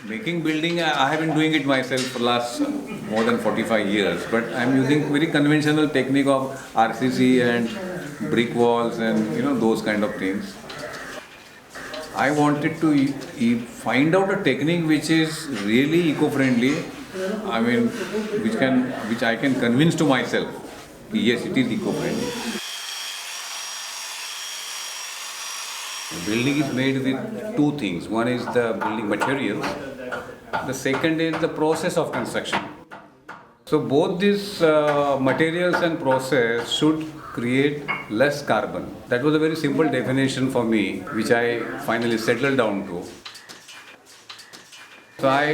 Making building, I have been doing it myself for last more than 45 years, but I'm using very conventional technique of RCC and brick walls and those kind of things. I wanted to find out a technique which is really eco-friendly. I mean, which I can convince to myself. Yes, it is eco-friendly. Building is made with two things. One is the building materials. The second is the process of construction. So both these materials and process should create less carbon. That was a very simple definition for me, which I finally settled down to. So I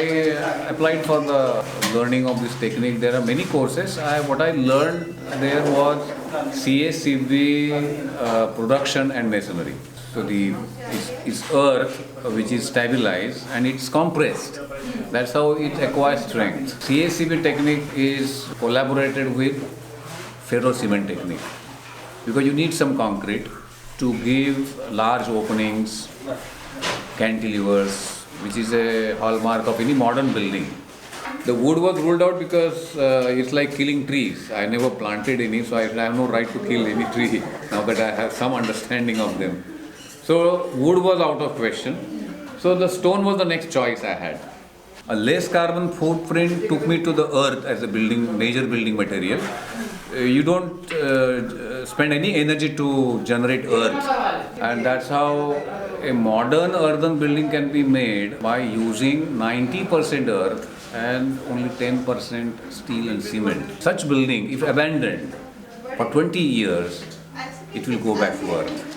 applied for the learning of this technique. There are many courses. What I learned there was CACB, production and masonry. So it's earth which is stabilized and it's compressed. That's how it acquires strength. CACB technique is collaborated with ferro-cement technique because you need some concrete to give large openings, cantilevers, which is a hallmark of any modern building. The wood was ruled out because it's like killing trees. I never planted any, so I have no right to kill any tree now that I have some understanding of them. So wood was out of question. So the stone was the next choice I had. A less carbon footprint took me to the earth as a major building material. You don't spend any energy to generate earth, and that's how a modern earthen building can be made by using 90% earth and only 10% steel and cement. Such building, if abandoned for 20 years, it will go back to earth.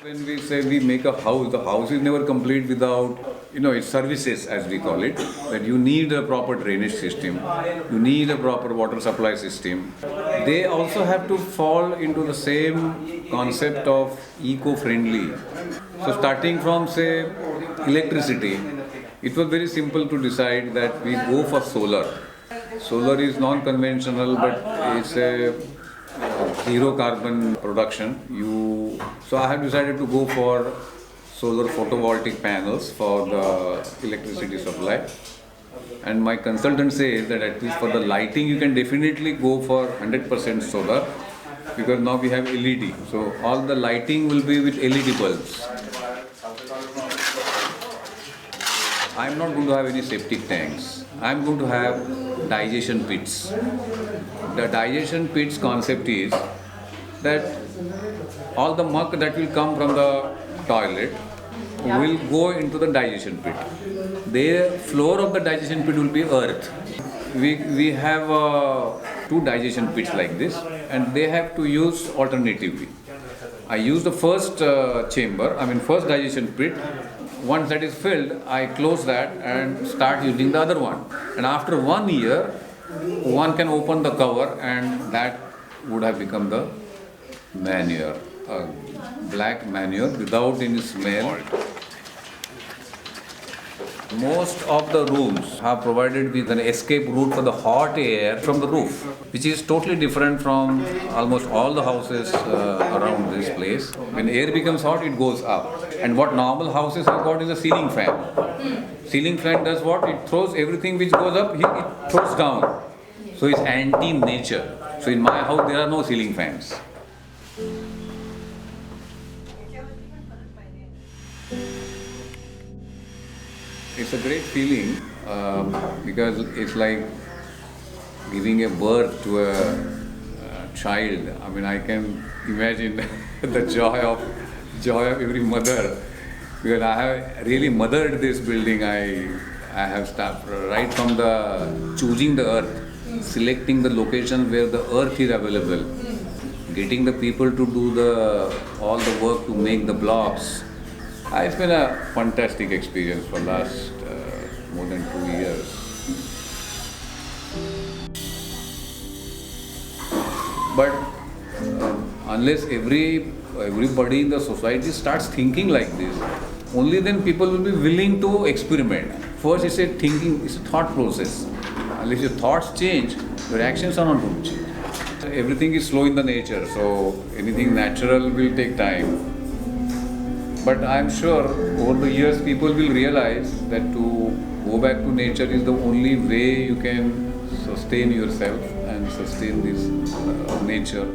When we say we make a house, the house is never complete without, its services as we call it. That you need a proper drainage system, you need a proper water supply system. They also have to fall into the same concept of eco-friendly. So starting from say electricity, it was very simple to decide that we go for solar. Solar is non-conventional, but it's a zero carbon production. So I have decided to go for solar photovoltaic panels for the electricity supply. And my consultant says that at least for the lighting you can definitely go for 100% solar because now we have LED. So all the lighting will be with LED bulbs. I'm not going to have any septic tanks. I'm going to have digestion pits. The digestion pits concept is that all the muck that will come from the toilet will go into the digestion pit. The floor of the digestion pit will be earth. We have two digestion pits like this, and they have to use alternatively. I use the first first digestion pit. Once that is filled, I close that and start using the other one. And after 1 year, one can open the cover and that would have become the manure, black manure without any smell. Most of the rooms are provided with an escape route for the hot air from the roof, which is totally different from almost all the houses around this place. When air becomes hot, it goes up. And what normal houses have got is a ceiling fan. Ceiling fan does what? It throws everything which goes up, it throws down. So it's anti-nature. So in my house, there are no ceiling fans. It's a great feeling because it's like giving a birth to a child. I mean, I can imagine the joy of every mother because I have really mothered this building. I have started right from the choosing the earth, selecting the location where the earth is available, getting the people to do all the work to make the blocks. It's been a fantastic experience for last more than 2 years. But unless everybody in the society starts thinking like this, only then people will be willing to experiment. First, it's a thought process. Unless your thoughts change, your actions are not going to change. Everything is slow in the nature, so anything natural will take time. But I'm sure over the years people will realize that to go back to nature is the only way you can sustain yourself and sustain this nature.